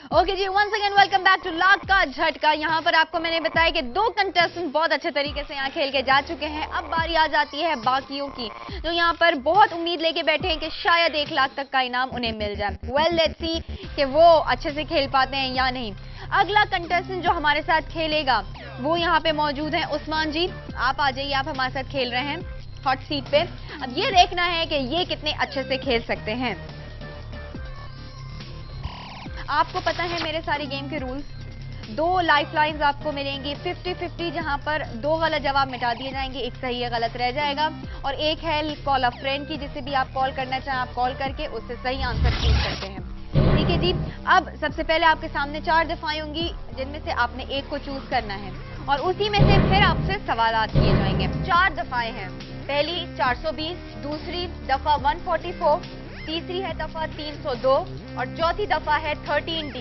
Okay जी, once again welcome back to Lakh ka Jhatka. यहाँ पर आपको मैंने बताया कि 2 कंटेस्टेंट बहुत अच्छे तरीके से यहाँ खेल के जा चुके हैं। अब बारी आ जाती है बाकियों की, जो यहाँ पर बहुत उम्मीद लेके बैठे हैं कि शायद 1 लाख तक का इनाम उन्हें मिल जाए। वेल लेट्स सी कि वो अच्छे से खेल पाते हैं या नहीं। अगला कंटेस्टेंट जो हमारे साथ खेलेगा वो यहाँ पे मौजूद है। उस्मान जी, आप आ जाइए, आप हमारे साथ खेल रहे हैं हॉट सीट पे। अब ये देखना है कि ये कितने अच्छे से खेल सकते हैं। आपको पता है मेरे सारे गेम के रूल्स। 2 लाइफ लाइन्स आपको मिलेंगी 50-50, जहां पर 2 गलत जवाब मिटा दिए जाएंगे, एक सही या गलत रह जाएगा। और एक है कॉल अ फ्रेंड की, जिसे भी आप कॉल करना चाहें आप कॉल करके उससे सही आंसर पूछ सकते हैं। ठीक है जी। अब सबसे पहले आपके सामने 4 दफाएं होंगी, जिनमें से आपने एक को चूज करना है और उसी में से फिर आपसे सवाल किए जाएंगे। 4 दफाएं हैं। पहली 420, दूसरी दफा 144, तीसरी है दफा 302 और चौथी दफा है 13D।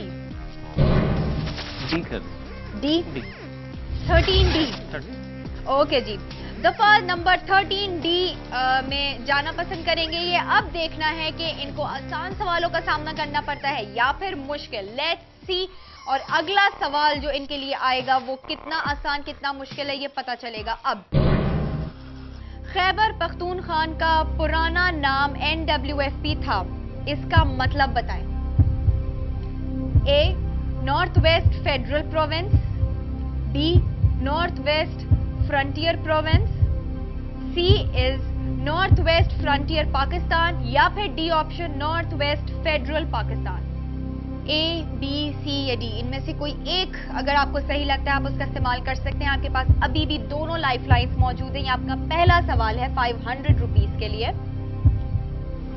D 13D। ओके जी, दफा नंबर 13D में जाना पसंद करेंगे ये। अब देखना है कि इनको आसान सवालों का सामना करना पड़ता है या फिर मुश्किल। Let's see. और अगला सवाल जो इनके लिए आएगा वो कितना आसान कितना मुश्किल है ये पता चलेगा अब। खैबर पख्तूनख्वा का पुराना नाम NWFP था, इसका मतलब बताएं। A north west federal province, B north west frontier province, C is north west frontier Pakistan, या फिर D option north west federal Pakistan. A, B, C या D, इनमें से कोई एक अगर आपको सही लगता है आप उसका इस्तेमाल कर सकते हैं। आपके पास अभी भी दोनों लाइफ लाइन्स मौजूद हैं। ये आपका पहला सवाल है 500 रुपीज के लिए।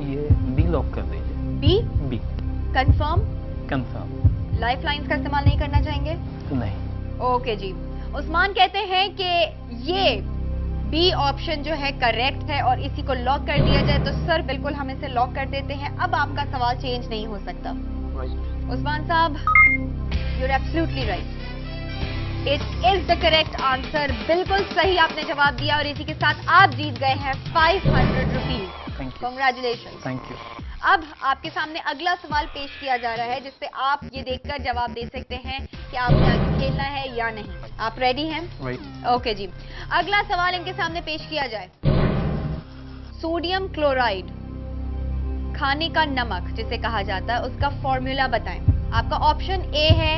ये B लॉक कर दीजिए। B confirm. लाइफ लाइन्स का इस्तेमाल नहीं करना चाहेंगे? नहीं। ओके जी। उस्मान कहते हैं कि ये B ऑप्शन जो है करेक्ट है और इसी को लॉक कर दिया जाए। तो सर बिल्कुल हम इसे लॉक कर देते हैं। अब आपका सवाल चेंज नहीं हो सकता। उस्मान साहब, you're absolutely right. It is the correct answer. बिल्कुल सही आपने जवाब दिया और इसी के साथ आप जीत गए हैं 500 रुपीज। Congratulations. Thank you. अब आपके सामने अगला सवाल पेश किया जा रहा है, जिससे आप ये देखकर जवाब दे सकते हैं कि आपने आगे खेलना है या नहीं। आप रेडी हैं? ओके जी। अगला सवाल इनके सामने पेश किया जाए। सोडियम क्लोराइड, खाने का नमक जिसे कहा जाता है, उसका फॉर्मूला बताएं। आपका ऑप्शन ए है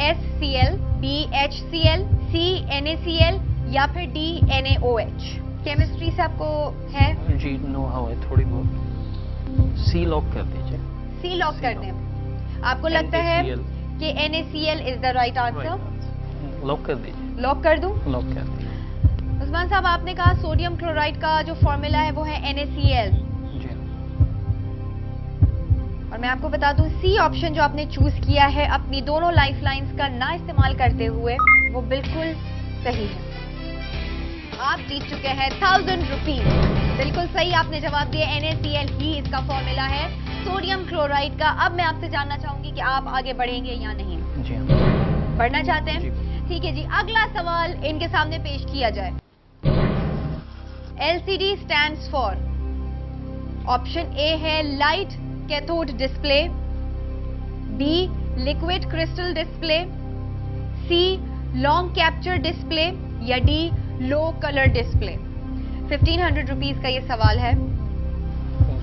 SCl, B HCl, C NaCl या फिर D NaOH। केमिस्ट्री से आपको है? जी नो हाउ है थोड़ी बहुत। C लॉक कर दीजिए। C लॉक कर दें। आपको लगता है कि NaCl is the right answer? Lock कर दीजिए। लॉक कर दूं? लॉक कर दीजिए। उस्मान साहब, आपने कहा सोडियम क्लोराइड का जो फॉर्मूला है वो है NaCl, और मैं आपको बता दूं C ऑप्शन जो आपने चूज किया है अपनी दोनों लाइफ लाइन्स का ना इस्तेमाल करते हुए, वो बिल्कुल सही है। आप जीत चुके हैं 1000 रुपीज। बिल्कुल सही आपने जवाब दिया। NaCl ही इसका फॉर्मूला है सोडियम क्लोराइड का। अब मैं आपसे जानना चाहूंगी कि आप आगे बढ़ेंगे या नहीं? जी हाँ। बढ़ना चाहते हैं? ठीक है जी। अगला सवाल इनके सामने पेश किया जाए। LCD stands for, option A है light cathode display, B liquid crystal display, C long capture display या D low colour display. 1500 rupees का ये सवाल है।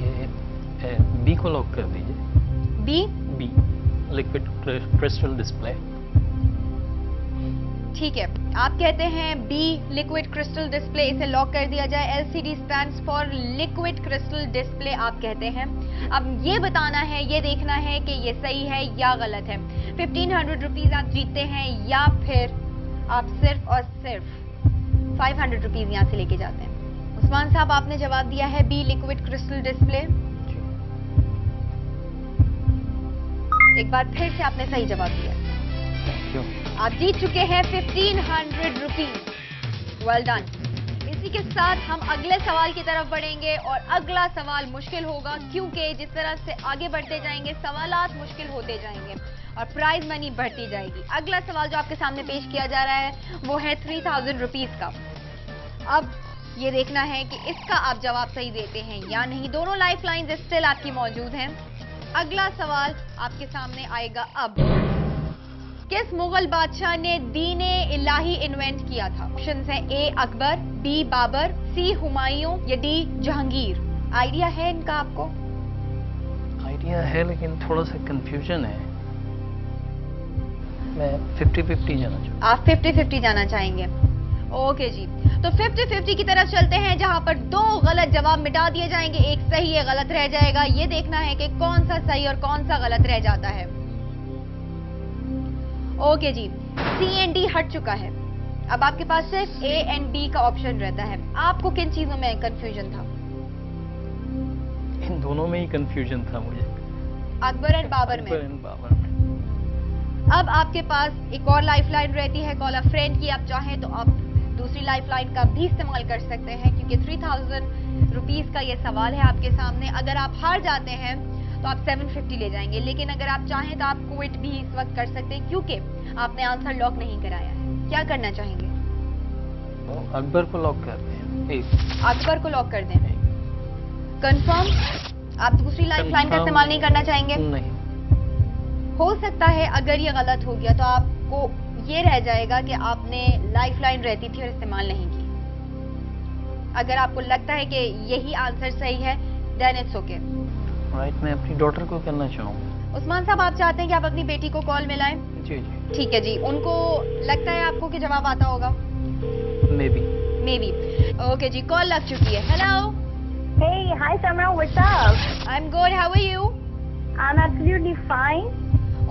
ये B को लॉक कर दीजिए। B liquid crystal display. ठीक है, आप कहते हैं B लिक्विड क्रिस्टल डिस्प्ले, इसे लॉक कर दिया जाए। LCD stands for liquid crystal display आप कहते हैं। अब ये बताना है, ये देखना है कि ये सही है या गलत है। 1500 रुपीज आप जीतते हैं या फिर आप सिर्फ और सिर्फ 500 रुपीज यहाँ से लेके जाते हैं। उस्मान साहब, आपने जवाब दिया है B लिक्विड क्रिस्टल डिस्प्ले। एक बार फिर से आपने सही जवाब दिया। आप जीत चुके हैं 1500 रुपीज। Well done. इसी के साथ हम अगले सवाल की तरफ बढ़ेंगे और अगला सवाल मुश्किल होगा, क्योंकि जिस तरह से आगे बढ़ते जाएंगे सवालात मुश्किल होते जाएंगे और प्राइज मनी बढ़ती जाएगी। अगला सवाल जो आपके सामने पेश किया जा रहा है वो है 3000 रुपीज का। अब ये देखना है कि इसका आप जवाब सही देते हैं या नहीं। दोनों लाइफ लाइन्स स्टिल आपकी मौजूद हैं। अगला सवाल आपके सामने आएगा अब। किस मुगल बादशाह ने दीने इलाही इन्वेंट किया था? ऑप्शंस हैं ए अकबर, बी बाबर, सी हुमायूं या डी जहांगीर। आइडिया है इनका आपको? आइडिया है लेकिन थोड़ा सा कंफ्यूजन है। मैं 50-50 जाना चाहूँगा। आप 50-50 जाना चाहेंगे? ओके जी, तो 50-50 की तरफ चलते हैं, जहां पर दो गलत जवाब मिटा दिए जाएंगे, एक सही है गलत रह जाएगा। ये देखना है कि कौन सा सही और कौन सा गलत रह जाता है। ओके जी, सी एंड डी हट चुका है। अब आपके पास सिर्फ ए एंड बी का ऑप्शन रहता है। आपको किन चीजों में कंफ्यूजन था? इन दोनों में ही कंफ्यूजन था मुझे, अकबर एंड बाबर में। अकबर एंड बाबर में। अब आपके पास एक और लाइफलाइन रहती है, कॉल अ फ्रेंड की। आप चाहें तो आप दूसरी लाइफलाइन का भी इस्तेमाल कर सकते हैं, क्योंकि 3000 रुपीज का ये सवाल है आपके सामने। अगर आप हार जाते हैं तो आप 750 ले जाएंगे, लेकिन अगर आप चाहें तो आप क्विट भी इस वक्त कर सकते हैं, क्योंकि आपने आंसर लॉक नहीं कराया है। क्या करना चाहेंगे? तो अकबर को लॉक करते हैं। अकबर को लॉक कर दें। कंफर्म? आप दूसरी लाइफलाइन का इस्तेमाल नहीं करना चाहेंगे? नहीं। हो सकता है अगर ये गलत हो गया तो आपको ये रह जाएगा कि आपने लाइफलाइन रहती थी और इस्तेमाल नहीं की। अगर आपको लगता है कि यही आंसर सही है, देन इट्स ओके। राइट, मैं अपनी डॉटर को करना चाहूँगा। उस्मान साहब, आप चाहते हैं कि आप अपनी बेटी को कॉल मिलाएं? जी जी। ठीक है जी। उनको लगता है आपको कि जवाब आता होगा? Maybe. ओके जी, कॉल लग चुकी है। Hello. Hey, hi Samra, what's up? I am good, how are you? I'm absolutely fine.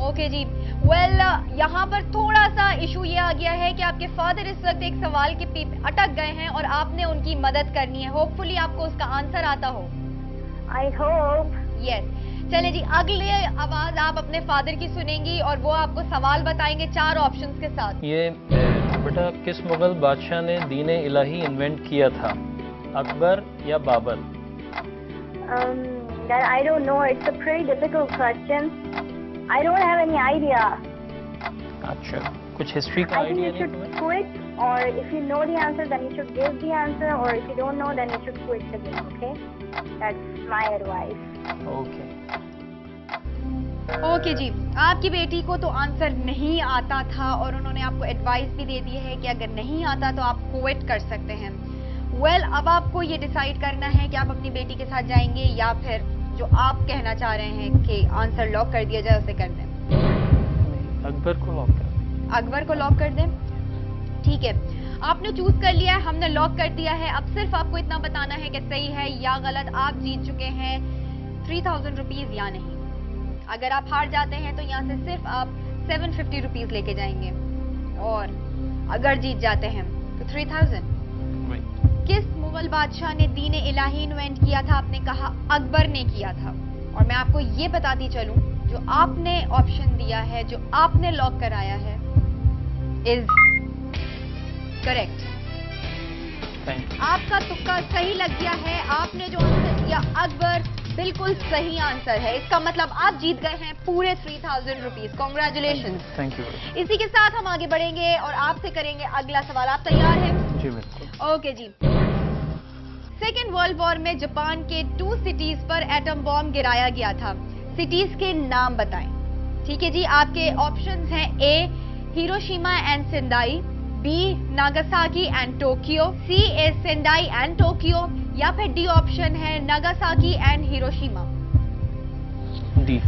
Okay जी, वेल यहाँ पर थोड़ा सा इशू ये आ गया है कि आपके फादर इस वक्त एक सवाल के पीछे अटक गए हैं और आपने उनकी मदद करनी है। होपफुली आपको उसका आंसर आता हो। I hope. यस, चले जी, अगले आवाज आप अपने फादर की सुनेंगी और वो आपको सवाल बताएंगे 4 ऑप्शंस के साथ। ये बेटा, किस मुगल बादशाह ने दीन इलाही इन्वेंट किया था? अकबर या Babar? That I don't know. It's a pretty difficult question. I don't have any idea. अच्छा, कुछ हिस्ट्री का I think आइडिया you नहीं should तुम्हें? quit, or if you know the answer, then you should give the answer, or if you don't know, then you should quit the game. Okay? That's my advice. Okay. Okay जी, आपकी बेटी को तो answer नहीं आता था और उन्होंने आपको एडवाइस भी दे दी है कि अगर नहीं आता तो आप क्विट कर सकते हैं। वेल, अब आपको ये डिसाइड करना है कि आप अपनी बेटी के साथ जाएंगे या फिर जो आप कहना चाह रहे हैं कि आंसर लॉक कर दिया जाए उसे कर दें। अकबर को लॉक कर। अकबर को लॉक कर दें? ठीक है, आपने चूज कर लिया है, हमने लॉक कर दिया है। अब सिर्फ आपको इतना बताना है कि सही है या गलत। आप जीत चुके हैं 3000 रुपीज या नहीं। अगर आप हार जाते हैं तो यहाँ से सिर्फ आप 750 रुपीज लेके जाएंगे, और अगर जीत जाते हैं तो 3000। किस मुगल बादशाह ने दीन इलाही इन्वेंट किया था? आपने कहा अकबर ने किया था, और मैं आपको ये बताती चलूं, जो आपने ऑप्शन दिया है, जो आपने लॉक कराया है, इज करेक्ट। आपका तुक्का सही लग गया है। आपने जो आंसर दिया अकबर, बिल्कुल सही आंसर है। इसका मतलब आप जीत गए हैं पूरे 3000 रुपीज। कॉन्ग्रेचुलेशन। Thank you. इसी के साथ हम आगे बढ़ेंगे और आपसे करेंगे अगला सवाल। आप तैयार हैं? जी बिल्कुल। ओके जी। सेकेंड वर्ल्ड वॉर में जापान के 2 सिटीज पर एटम बॉम्ब गिराया गया था। सिटीज के नाम बताएं। ठीक है जी, आपके ऑप्शंस हैं A Hiroshima and Sendai, B Nagasaki and Tokyo, C is Sendai and Tokyo, या फिर डी ऑप्शन है Nagasaki and Hiroshima. D.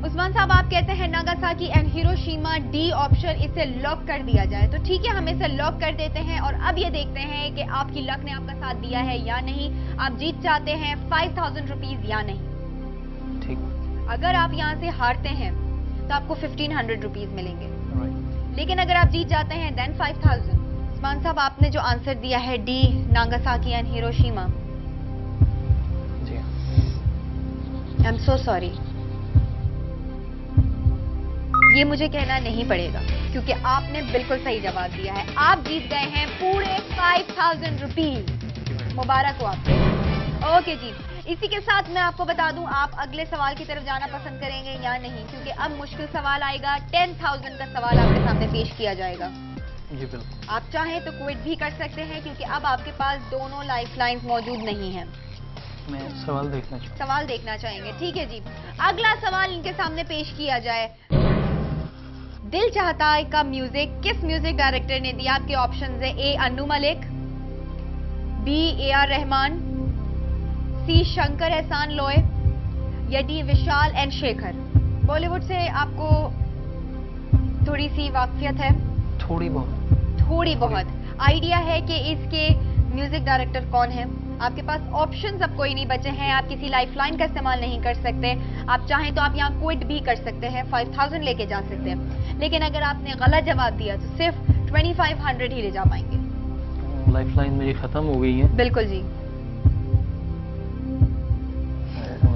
Usman साहब, आप कहते हैं Nagasaki and Hiroshima, D option, इसे लॉक कर दिया जाए। तो ठीक है, हम इसे लॉक कर देते हैं और अब ये देखते हैं कि आपकी लक ने आपका साथ दिया है या नहीं। आप जीत जाते हैं 5000 रुपीज या नहीं। ठीक। अगर आप यहाँ से हारते हैं तो आपको 1500 रुपीज मिलेंगे, राइट। लेकिन अगर आप जीत जाते हैं देन 5000। उस्मान साहब, आपने जो आंसर दिया है डी नागासाकी एंड हिरोशिमा, जी। आई एम सो सॉरी, ये मुझे कहना नहीं पड़ेगा क्योंकि आपने बिल्कुल सही जवाब दिया है। आप जीत गए हैं पूरे 5000 रुपीज। मुबारक हो आपको। ओके जी, इसी के साथ मैं आपको बता दूं, आप अगले सवाल की तरफ जाना पसंद करेंगे या नहीं, क्योंकि अब मुश्किल सवाल आएगा। 10,000 का सवाल आपके सामने पेश किया जाएगा। जी बिल्कुल। आप चाहें तो क्विट भी कर सकते हैं, क्योंकि अब आपके पास दोनों लाइफलाइंस मौजूद नहीं हैं। मैं सवाल देखना चाहूँ। सवाल देखना चाहेंगे, ठीक है जी। अगला सवाल इनके सामने पेश किया जाए। दिल चाहता है का म्यूजिक किस म्यूजिक डायरेक्टर ने दिया? आपके ऑप्शंस है ए अन्नू मलिक, बी AR रहमान, सी शंकर एहसान लोय या D Vishal and Shekhar. Bollywood से आपको थोड़ी सी वाकफियत है? थोड़ी बहुत आइडिया है कि इसके म्यूजिक डायरेक्टर कौन है? आपके पास ऑप्शंस अब कोई नहीं बचे हैं, आप किसी लाइफलाइन का इस्तेमाल नहीं कर सकते। आप चाहें तो आप यहाँ क्विट भी कर सकते हैं, 5000 लेके जा सकते हैं। लेकिन अगर आपने गलत जवाब दिया तो सिर्फ 2500 ही ले जा पाएंगे। लाइफलाइन मेरी खत्म हो गई है। बिल्कुल जी।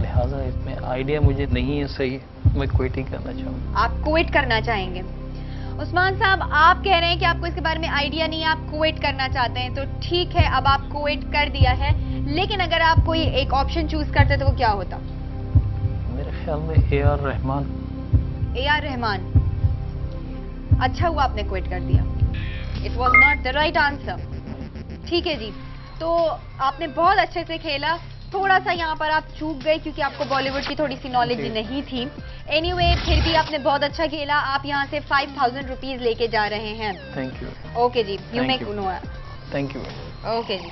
लिहाजा इसमें आइडिया मुझे नहीं है सही, मैं क्विट ही करना चाहूँगा। आप क्विट करना चाहेंगे? उस्मान साहब, आप कह रहे हैं कि आपको इसके बारे में आइडिया नहीं है, आप क्विट करना चाहते हैं, तो ठीक है, अब आप क्विट कर दिया है। लेकिन अगर आप कोई एक ऑप्शन चूज करते तो वो क्या होता? मेरे ख्याल में AR रहमान। AR रहमान। अच्छा हुआ आपने क्विट कर दिया। It was not the right answer. ठीक है जी, तो आपने बहुत अच्छे से खेला। थोड़ा सा यहाँ पर आप चूक गए क्योंकि आपको बॉलीवुड की थोड़ी सी नॉलेज नहीं थी। एनीवे, फिर भी आपने बहुत अच्छा खेला। आप यहाँ से 5000 रुपीज लेके जा रहे हैं। Thank you. ओके जी, you make no. Thank you. Okay जी।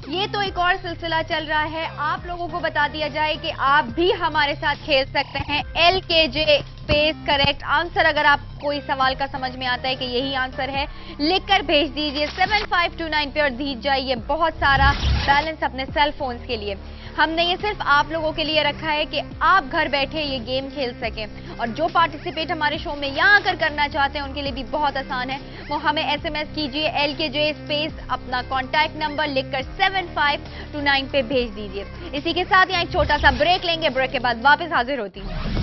ये तो एक और सिलसिला चल रहा है। आप लोगों को बता दिया जाए कि आप भी हमारे साथ खेल सकते हैं। LKJ स्पेस करेक्ट आंसर, अगर आप कोई सवाल का समझ में आता है कि यही आंसर है, लिखकर भेज दीजिए 7529 पे और दीजिए जाइए बहुत सारा बैलेंस अपने सेल फोन्स के लिए। हमने ये सिर्फ आप लोगों के लिए रखा है कि आप घर बैठे ये गेम खेल सकें। और जो पार्टिसिपेट हमारे शो में यहाँ आकर करना चाहते हैं उनके लिए भी बहुत आसान है। वो हमें SMS कीजिए LKJ स्पेस अपना कॉन्टैक्ट नंबर लिखकर 7529 पे भेज दीजिए। इसी के साथ यहाँ एक छोटा सा ब्रेक लेंगे, ब्रेक के बाद वापस हाजिर होती हूँ।